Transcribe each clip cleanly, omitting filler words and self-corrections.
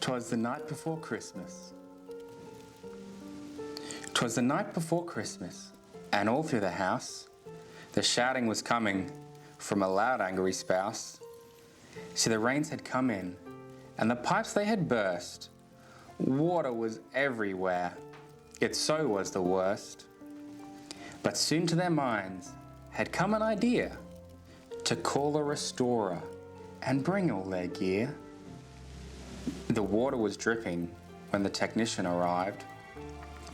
'Twas the night before Christmas. 'Twas the night before Christmas, and all through the house the shouting was coming from a loud angry spouse. See, the rains had come in, and the pipes they had burst. Water was everywhere, it so was the worst. But soon to their minds had come an idea to call a restorer and bring all their gear. The water was dripping when the technician arrived,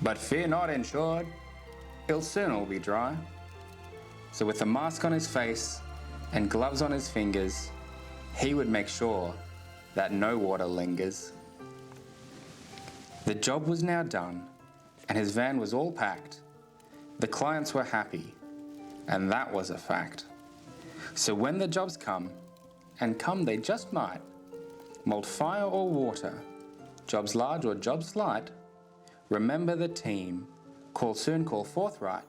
but fear not, insured, it'll soon all be dry. So with a mask on his face and gloves on his fingers, he would make sure that no water lingers. The job was now done, and his van was all packed. The clients were happy, and that was a fact. So when the jobs come, and come they just might, mould, fire or water, jobs large or jobs light, remember the team, call soon, call forthright,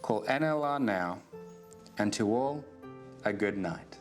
call NLR now, and to all a good night.